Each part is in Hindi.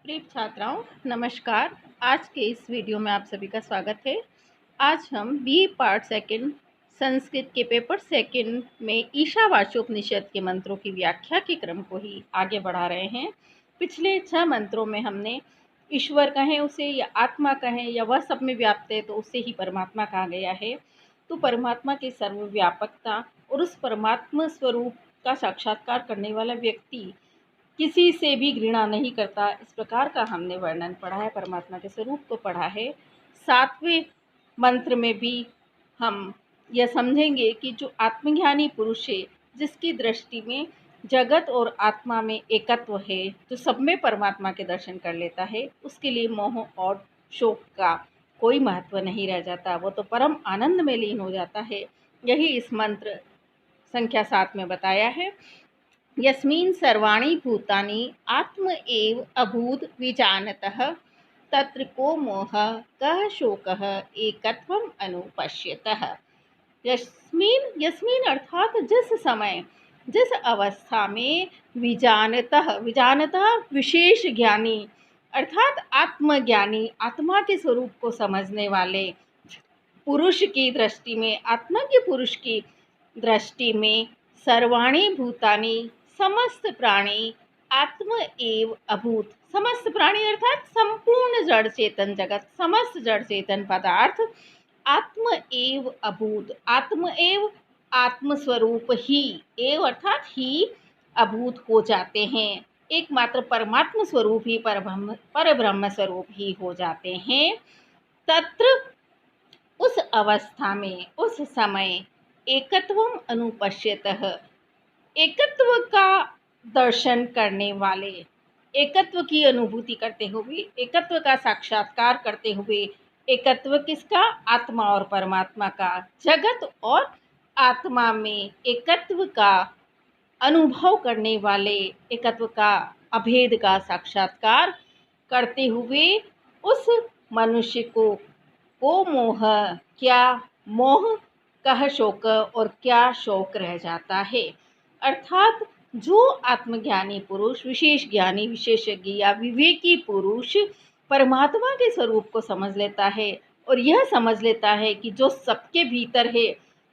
प्रिय छात्राओं, नमस्कार। आज के इस वीडियो में आप सभी का स्वागत है। आज हम बी पार्ट सेकंड संस्कृत के पेपर सेकंड में ईशावास्योपनिषद के मंत्रों की व्याख्या के क्रम को ही आगे बढ़ा रहे हैं। पिछले 6 मंत्रों में हमने ईश्वर कहें उसे या आत्मा कहें या वह सब में व्याप्त है तो उसे ही परमात्मा कहा गया है। तो परमात्मा की सर्वव्यापकता और उस परमात्मा स्वरूप का साक्षात्कार करने वाला व्यक्ति किसी से भी घृणा नहीं करता, इस प्रकार का हमने वर्णन पढ़ा है, परमात्मा के स्वरूप को पढ़ा है। 7वें मंत्र में भी हम यह समझेंगे कि जो आत्मज्ञानी पुरुष है, जिसकी दृष्टि में जगत और आत्मा में एकत्व है, जो सब में परमात्मा के दर्शन कर लेता है, उसके लिए मोह और शोक का कोई महत्व नहीं रह जाता, वो तो परम आनंद में लीन हो जाता है। यही इस मंत्र संख्या 7 में बताया है। यस्मिन् सर्वाणि भूतानि आत्म एव अभूत विजानतः तत्र को मोहः कः शोकः एकत्वम् अनुपश्यतः। यस्मिन् यस्मिन् अर्थात जिस समय, जिस अवस्था में विजानतः विशेष ज्ञानी अर्थात आत्मज्ञानी, आत्मा के स्वरूप को समझने वाले पुरुष की दृष्टि में, आत्मा के पुरुष की दृष्टि में सर्वाणि भूतानि समस्त प्राणी आत्म एव अभूत, समस्त प्राणी अर्थात संपूर्ण जड़ चेतन जगत, समस्त जड़ चेतन पदार्थ आत्म एव अभूत, आत्म एव आत्म स्वरूप ही, एव अर्थात ही अभूत हो जाते हैं। एकमात्र परमात्म स्वरूप ही परब्रह्म स्वरूप ही हो जाते हैं। तत्र उस अवस्था में, उस समय एकत्वम अनुपश्यतः, एकत्व का दर्शन करने वाले, एकत्व की अनुभूति करते हुए, एकत्व का साक्षात्कार करते हुए, एकत्व किसका? आत्मा और परमात्मा का, जगत और आत्मा में एकत्व का अनुभव करने वाले, एकत्व का अभेद का साक्षात्कार करते हुए उस मनुष्य को मोह, क्या मोह, कह शोक, और क्या शोक रह जाता है। अर्थात जो आत्मज्ञानी पुरुष, विशेष ज्ञानी, विशेषज्ञ या विवेकी पुरुष परमात्मा के स्वरूप को समझ लेता है और यह समझ लेता है कि जो सबके भीतर है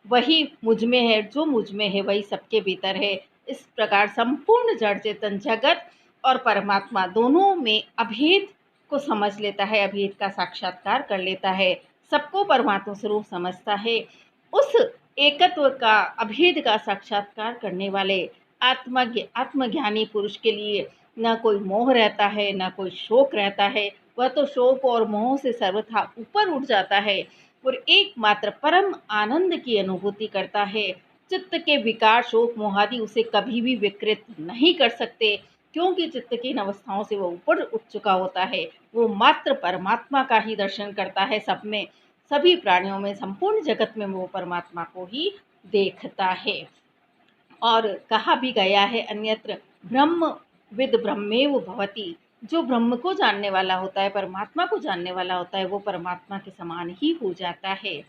वही मुझ में है, जो मुझ में है वही सबके भीतर है, इस प्रकार संपूर्ण जड़ चेतन जगत और परमात्मा दोनों में अभेद को समझ लेता है, अभेद का साक्षात्कार कर लेता है, सबको परमात्मा स्वरूप समझता है। उस एकत्व का, अभेद का साक्षात्कार करने वाले आत्मज्ञानी पुरुष के लिए न कोई मोह रहता है, न कोई शोक रहता है। वह तो शोक और मोह से सर्वथा ऊपर उठ जाता है और एकमात्र परम आनंद की अनुभूति करता है। चित्त के विकार, शोक, मोहादि उसे कभी भी विकृत नहीं कर सकते, क्योंकि चित्त की इन अवस्थाओं से वो ऊपर उठ चुका होता है। वो मात्र परमात्मा का ही दर्शन करता है, सब में, सभी प्राणियों में, संपूर्ण जगत में वो परमात्मा को ही देखता है। और कहा भी गया है अन्यत्र, ब्रह्मविद ब्रह्मेव भवति, जो ब्रह्म को जानने वाला होता है, परमात्मा को जानने वाला होता है, वो परमात्मा के समान ही हो जाता है।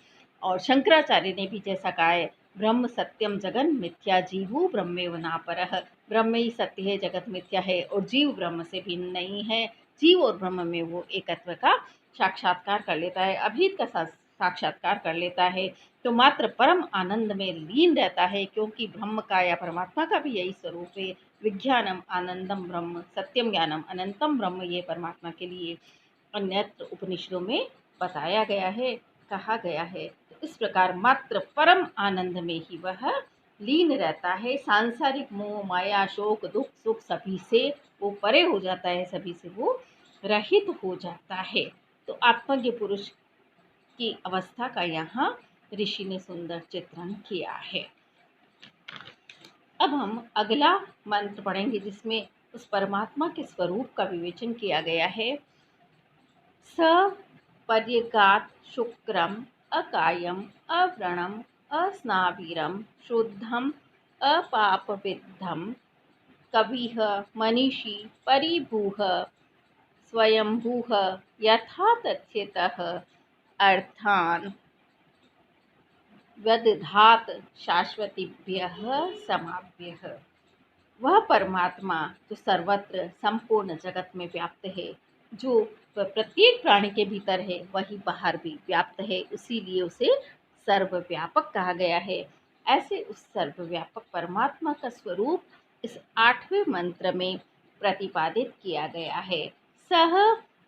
और शंकराचार्य ने भी जैसा कहा है, ब्रह्म सत्यम जगन मिथ्या जीवो ब्रह्मेव नापरः, ब्रह्म ही सत्य है, जगत मिथ्या है और जीव ब्रह्म से भिन्न नहीं है। जीव और ब्रह्म में वो एकत्व का साक्षात्कार कर लेता है, अभेद का साक्षात्कार कर लेता है, तो मात्र परम आनंद में लीन रहता है, क्योंकि ब्रह्म का या परमात्मा का भी यही स्वरूप है। विज्ञानम आनंदम ब्रह्म सत्यम ज्ञानम अनंतम ब्रह्म, ये परमात्मा के लिए अन्यत्र उपनिषदों में बताया गया है, कहा गया है। तो इस प्रकार मात्र परम आनंद में ही वह लीन रहता है। सांसारिक मोह, माया, शोक, दुख, सुख सभी से वो परे हो जाता है, सभी से वो रहित हो जाता है। तो आत्मज्ञ पुरुष की अवस्था का यहाँ ऋषि ने सुंदर चित्रण किया है। अब हम अगला मंत्र पढ़ेंगे, जिसमें उस परमात्मा के स्वरूप का विवेचन किया गया है। स पर्यगात शुक्रम अकायम अव्रणम अस्नावीरम शुद्धम अपापविद्धम कविः मनीषी परिभूः स्वयंभूः यथा तथ्यतः अर्थान व्यदधात शाश्वतीभ्यः समाभ्यः। वह परमात्मा जो सर्वत्र संपूर्ण जगत में व्याप्त है, जो प्रत्येक प्राणी के भीतर है वही बाहर भी व्याप्त है, इसीलिए उसे सर्वव्यापक कहा गया है। ऐसे उस सर्वव्यापक परमात्मा का स्वरूप इस 8वें मंत्र में प्रतिपादित किया गया है। सह,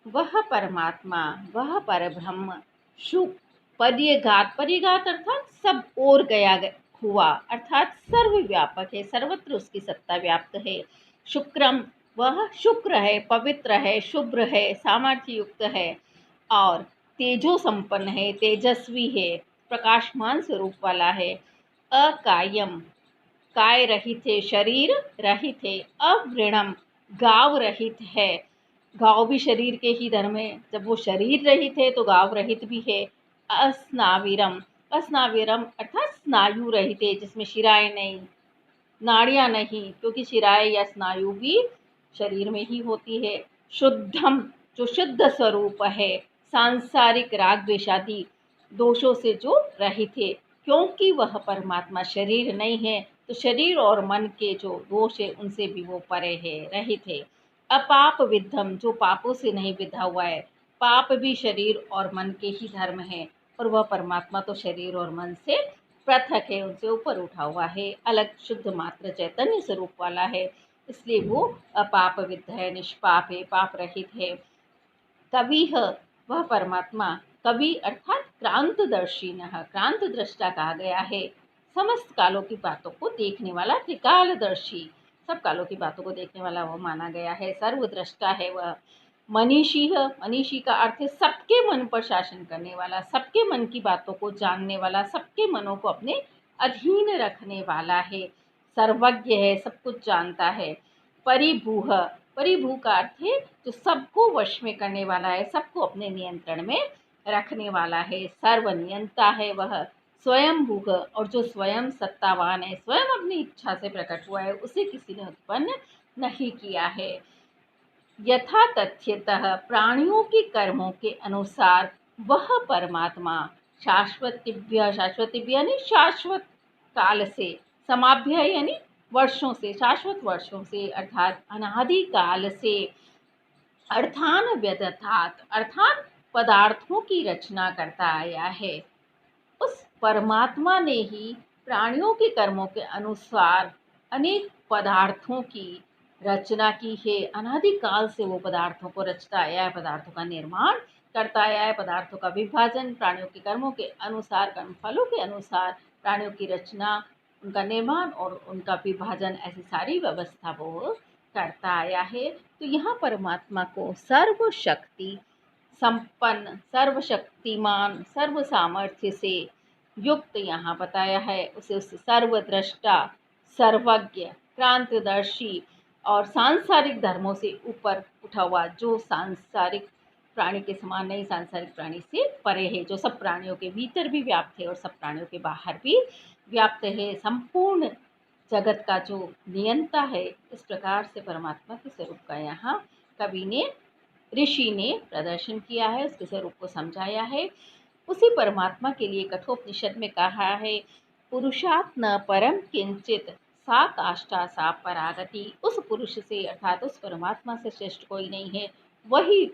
वह परमात्मा, वह परब्रह्म, शुभ, पर्यगात, पर्यगात अर्थात सब ओर गया हुआ, अर्थात सर्वव्यापक है, सर्वत्र उसकी सत्ता व्याप्त है। शुक्रम, वह शुक्र है, पवित्र है, शुभ्र है, सामर्थ्य युक्त है और तेजो संपन्न है, तेजस्वी है, प्रकाशमान स्वरूप वाला है। अकायम, काय रहित है, शरीर रहित है। अवृणम, गाव रहित है, गाव भी शरीर के ही धर्म है, जब वो शरीर रहित है तो गाव रहित भी है। अस्नाविरम, अस्नाविरम अर्थात स्नायु रहित है, जिसमें शिराएं नहीं, नाड़ियां नहीं, क्योंकि शिराएं या स्नायु भी शरीर में ही होती है। शुद्धम, जो शुद्ध स्वरूप है, सांसारिक राग द्वेषादि दोषों से जो रहित है, क्योंकि वह परमात्मा शरीर नहीं है तो शरीर और मन के जो दोष है उनसे भी वो परे है, रहित है। अपाप विद्धम, जो पापों से नहीं विधा हुआ है, पाप भी शरीर और मन के ही धर्म है और वह परमात्मा तो शरीर और मन से पृथक है, उनसे ऊपर उठा हुआ है, अलग शुद्ध मात्र चैतन्य स्वरूप वाला है, इसलिए वो अपाप विद्ध है, निष्पाप है, पाप रहित है। कविह, वह परमात्मा कवि अर्थात क्रांतदर्शिनः, क्रांत दृष्टा कहा गया है, समस्त कालों की बातों को देखने वाला, त्रिकालदर्शी, सब कालों की बातों को देखने वाला वह माना गया है, सर्वद्रष्टा है वह। मनीषी है, मनीषी का अर्थ है सबके मन पर शासन करने वाला, सबके मन की बातों को जानने वाला, सबके मनों को अपने अधीन रखने वाला है। सर्वज्ञ है, सब कुछ जानता है। परिभूह, परिभू का अर्थ है जो सबको वश में करने वाला है, सबको अपने नियंत्रण में रखने वाला है, सर्वनियंता है वह। स्वयंभूह, और जो स्वयं सत्तावान है, स्वयं अपनी इच्छा से प्रकट हुआ है, उसे किसी ने उत्पन्न नहीं किया है। यथा तथ्यतः, प्राणियों के कर्मों के अनुसार वह परमात्मा शाश्वतिभ्य, शाश्वतिभ्य यानी शाश्वत काल से, समाभ्य यानी वर्षों से, शाश्वत वर्षों से अर्थात अनादि काल से, अर्थान व्यदधात अर्थात पदार्थों की रचना करता आया है। उस परमात्मा ने ही प्राणियों के कर्मों के अनुसार अनेक पदार्थों की रचना की है, अनादि काल से वो पदार्थों को रचता आया है, पदार्थों का निर्माण करता आया है, पदार्थों का विभाजन प्राणियों के कर्मों के अनुसार, कर्मफलों के अनुसार प्राणियों की रचना, उनका निर्माण और उनका विभाजन, ऐसी सारी व्यवस्था वो करता आया है। तो यहाँ परमात्मा को सर्वशक्ति संपन्न, सर्वशक्तिमान, सर्व सामर्थ्य से युक्त यहाँ बताया है, उसे उस सर्वद्रष्टा, सर्वज्ञ, क्रांतिदर्शी और सांसारिक धर्मों से ऊपर उठा हुआ, जो सांसारिक प्राणी के समान नहीं, सांसारिक प्राणी से परे है, जो सब प्राणियों के भीतर भी व्याप्त है और सब प्राणियों के बाहर भी व्याप्त है, संपूर्ण जगत का जो नियंता है, इस प्रकार से परमात्मा के स्वरूप का यहाँ कवि ने, ऋषि ने प्रदर्शन किया है, उसके स्वरूप को समझाया है। उसी परमात्मा के लिए कठोपनिषद में कहा है, पुरुषात् न परम किंचित सा काष्ठा सा परागति, उस पुरुष से अर्थात उस परमात्मा से श्रेष्ठ कोई नहीं है, वही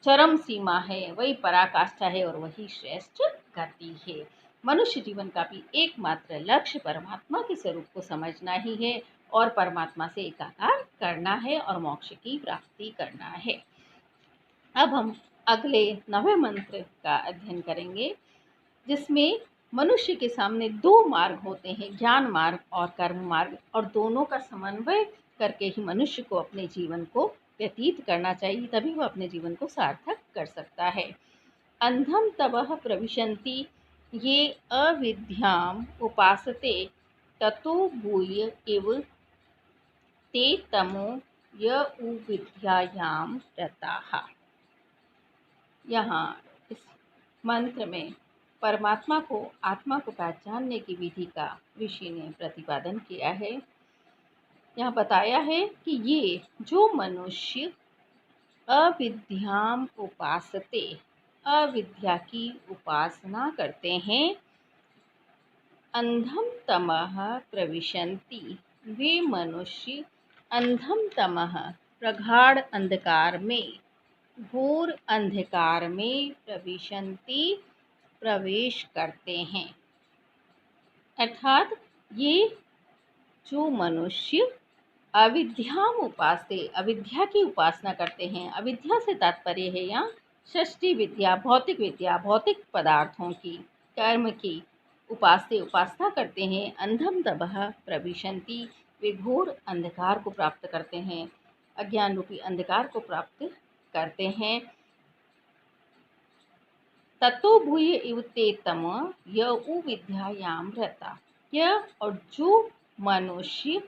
चरम सीमा है, वही पराकाष्ठा है और वही श्रेष्ठ गति है। मनुष्य जीवन का भी एकमात्र लक्ष्य परमात्मा के स्वरूप को समझना ही है और परमात्मा से एकाकार करना है और मोक्ष की प्राप्ति करना है। अब हम अगले 9वें मंत्र का अध्ययन करेंगे, जिसमें मनुष्य के सामने 2 मार्ग होते हैं, ज्ञान मार्ग और कर्म मार्ग, और दोनों का समन्वय करके ही मनुष्य को अपने जीवन को व्यतीत करना चाहिए, तभी वह अपने जीवन को सार्थक कर सकता है। अंधम तवः प्रविशन्ति ये अविद्याम उपासते ततो भूय इव ते तमो य उ विद्यायाम रताः। यहाँ इस मंत्र में परमात्मा को, आत्मा को पहचानने की विधि का ऋषि ने प्रतिपादन किया है। यहाँ बताया है कि ये जो मनुष्य अविद्याम उपासते, अविद्या की उपासना करते हैं, अंधम तमः प्रविशन्ति, वे मनुष्य अंधम तमः प्रगाढ़ अंधकार में, घोर अंधकार में प्रविशन्ति प्रवेश करते हैं। अर्थात ये जो मनुष्य अविद्याम उपासते, अविद्या की उपासना करते हैं, अविद्या से तात्पर्य है यहाँ षष्ठी विद्या, भौतिक पदार्थों की, कर्म की उपासना करते हैं। अंधम तमः प्रविशन्ति, वे घोर अंधकार को प्राप्त करते हैं, अज्ञान रूपी अंधकार को प्राप्त करते हैं। ततो भूय इव ते तम य उ विद्यायाम रता, यह और जो मनुष्य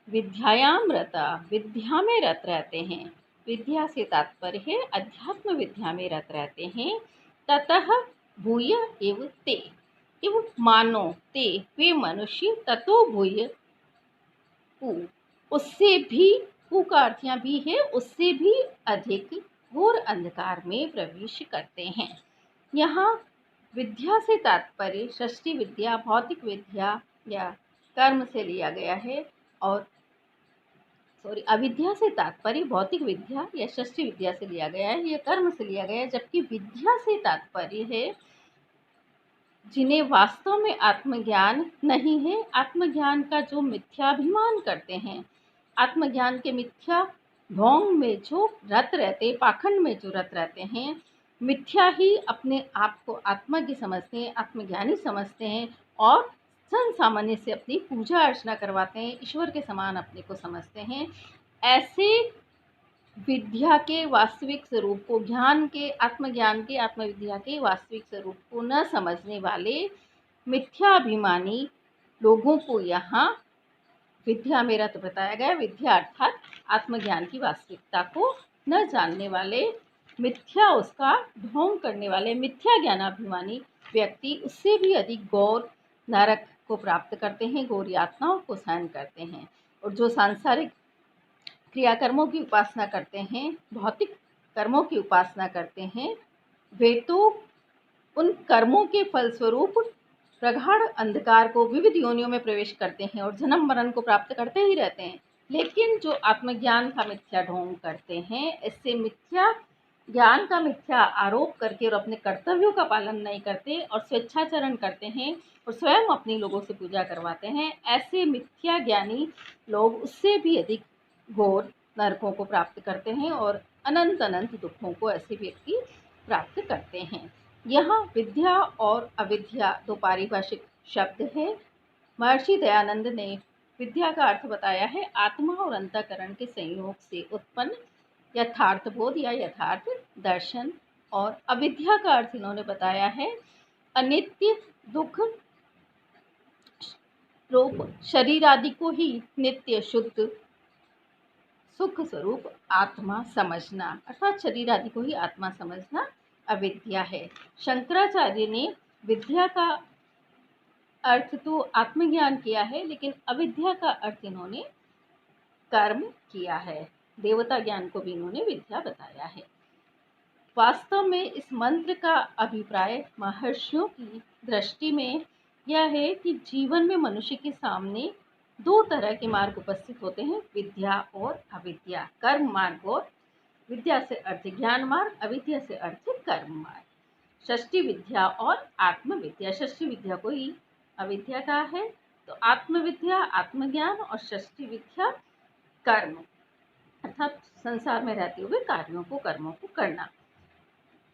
विद्यायाम रता, विद्या में रत रहते हैं, विद्या से तात्पर्य है अध्यात्म विद्या में रत रहते हैं। ततः भूय इव ते, इव मानो ते वे मनुष्य, ततो भूय उ उससे भी, उ का अर्थ यहाँ भी है उससे भी अधिक घोर अंधकार में प्रवेश करते हैं। यहाँ विद्या से तात्पर्य षष्ठी विद्या, भौतिक विद्या या कर्म से लिया गया है, और अविद्या से तात्पर्य भौतिक विद्या या षष्ठी विद्या से लिया गया है, यह कर्म से लिया गया है। जबकि विद्या से तात्पर्य है जिन्हें वास्तव में आत्मज्ञान नहीं है, आत्मज्ञान का जो मिथ्याभिमान करते हैं, आत्मज्ञान के मिथ्या ढोंग में जो रत रहते, पाखंड में जो रत रहते हैं, मिथ्या ही अपने आप को आत्मज्ञ समझते हैं, आत्मज्ञानी समझते हैं, और जन सामान्य से अपनी पूजा अर्चना करवाते हैं, ईश्वर के समान अपने को समझते हैं। ऐसे विद्या के वास्तविक स्वरूप को, ज्ञान के, आत्मज्ञान के, आत्मविद्या के वास्तविक स्वरूप को न समझने वाले मिथ्याभिमानी लोगों को यहाँ विद्या में रत बताया गया। विद्या अर्थात आत्मज्ञान की वास्तविकता को न जानने वाले, मिथ्या उसका ढोंग करने वाले मिथ्या ज्ञानाभिमानी व्यक्ति उससे भी अधिक घोर नरक को प्राप्त करते हैं, घोर यातनाओं को सहन करते हैं। और जो सांसारिक क्रियाकर्मों की उपासना करते हैं, भौतिक कर्मों की उपासना करते हैं, वे तो उन कर्मों के फलस्वरूप प्रगाढ़ अंधकार को विविध योनियों में प्रवेश करते हैं और जन्म मरण को प्राप्त करते ही रहते हैं। लेकिन जो आत्मज्ञान का मिथ्या ढोंग करते हैं, इससे मिथ्या ज्ञान का मिथ्या आरोप करके और अपने कर्तव्यों का पालन नहीं करते और स्वेच्छाचरण करते हैं और स्वयं अपनी लोगों से पूजा करवाते हैं, ऐसे मिथ्या ज्ञानी लोग उससे भी अधिक घोर नरकों को प्राप्त करते हैं और अनंत अनंत दुखों को ऐसे व्यक्ति प्राप्त करते हैं। यहाँ विद्या और अविद्या दो पारिभाषिक शब्द है। महर्षि दयानंद ने विद्या का अर्थ बताया है आत्मा और अंतःकरण के संयोग से उत्पन्न यथार्थ बोध या यथार्थ दर्शन, और अविद्या का अर्थ इन्होंने बताया है अनित्य दुख रूप शरीर आदि को ही नित्य शुद्ध सुख स्वरूप आत्मा समझना, अर्थात शरीर आदि को ही आत्मा समझना अविद्या है। शंकराचार्य ने विद्या का अर्थ तो आत्मज्ञान किया है, लेकिन अविद्या का अर्थ इन्होंने कर्म किया है। देवता ज्ञान को भी इन्होंने विद्या बताया है। वास्तव में इस मंत्र का अभिप्राय महर्षियों की दृष्टि में यह है कि जीवन में मनुष्य के सामने दो तरह के मार्ग उपस्थित होते हैं, विद्या और अविद्या, कर्म मार्ग, और विद्या से अर्थ ज्ञान मार्ग, अविद्या से अर्थ कर्म मार्ग। षष्ठी विद्या और आत्मविद्या, षष्ठी विद्या को ही अविद्या का है, तो आत्मविद्या आत्मज्ञान और षष्ठी विद्या कर्म, अर्थात संसार में रहते हुए कार्यों को, कर्मों को करना।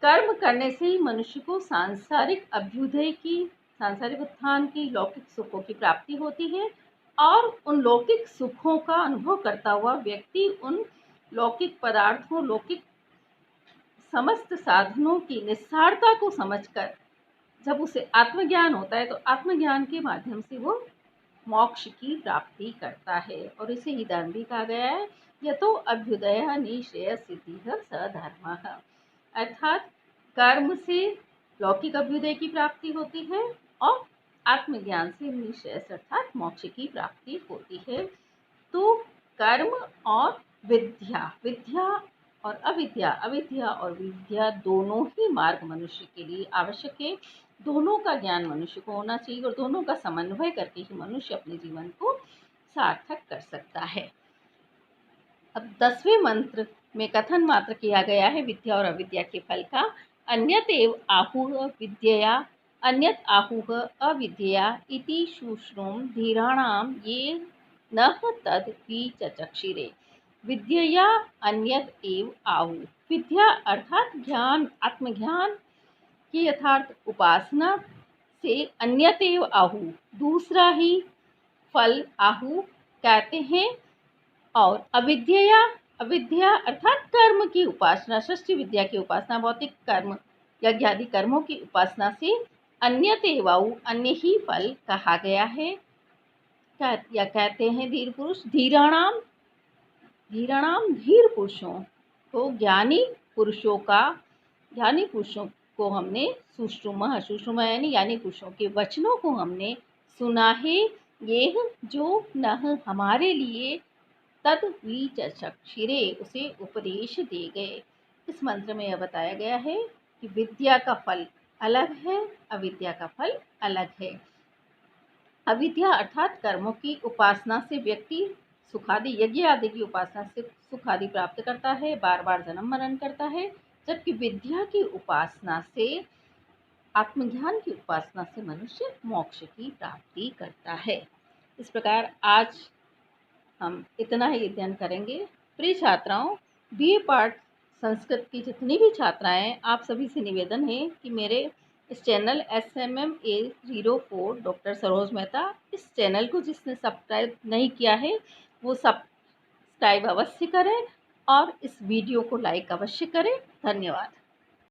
कर्म करने से ही मनुष्य को सांसारिक अभ्युदय की, सांसारिक उत्थान की, लौकिक सुखों की प्राप्ति होती है, और उन लौकिक सुखों का अनुभव करता हुआ व्यक्ति उन लौकिक पदार्थों, लौकिक समस्त साधनों की निस्सारता को समझकर जब उसे आत्मज्ञान होता है, तो आत्मज्ञान के माध्यम से वो मोक्ष की प्राप्ति करता है। और इसे ही धर्म भी कहा गया है, यतो अभ्युदय निश्चय सिद्धि सधर्मः, अर्थात कर्म से लौकिक अभ्युदय की प्राप्ति होती है और आत्मज्ञान से निश्चय अर्थात मोक्ष की प्राप्ति होती है। तो कर्म और विद्या, विद्या और अविद्या, अविद्या और विद्या दोनों ही मार्ग मनुष्य के लिए आवश्यक है। दोनों का ज्ञान मनुष्य को होना चाहिए और दोनों का समन्वय करके ही मनुष्य अपने जीवन को सार्थक कर सकता है। अब 10वें मंत्र में कथन मात्र किया गया है विद्या और अविद्या के फल का। अन्यत एव आहुः विद्यया अन्यत आहुः अविद्यया इति शुश्रूम धीराणाम ये न तद विचक्षिरे। विद्यया अन्यत एव आहु, विद्या अर्थात ज्ञान, आत्मज्ञान की यथार्थ उपासना से अन्यत एव आहु, दूसरा ही फल आहु कहते हैं। और अविद्या, अविद्या अर्थात कर्म की उपासना, सृष्टि विद्या की उपासना, भौतिक कर्म यज्ञ आदि कर्मों की उपासना से अन्यत एव आहु, अन्य ही फल कहा गया है। या कहते हैं धीर पुरुष, धीराणाम, धीराणाम धीर पुरुषों को, ज्ञानी पुरुषों का, ज्ञानी पुरुषों को हमने सुश्रुम, सुश्रुम यानी ज्ञानी पुरुषों के वचनों को हमने सुना है। ये जो न हमारे लिए तद विचक्षिरे, उसे उपदेश दे गए। इस मंत्र में यह बताया गया है कि विद्या का फल अलग है, अविद्या का फल अलग है। अविद्या अर्थात कर्मों की उपासना से व्यक्ति सुखादि यज्ञ आदि की उपासना से सुख आदि प्राप्त करता है, बार बार जन्म मरण करता है। जबकि विद्या की उपासना से, आत्मज्ञान की उपासना से मनुष्य मोक्ष की प्राप्ति करता है। इस प्रकार आज हम इतना ही अध्ययन करेंगे। प्रिय छात्राओं, बीए पार्ट संस्कृत की जितनी भी छात्राएं, आप सभी से निवेदन है कि मेरे इस channel SMMA04 doctor Saroj Mehta, इस चैनल को जिसने सब्सक्राइब नहीं किया है वो सब्सक्राइब अवश्य करें और इस वीडियो को लाइक अवश्य करें। धन्यवाद।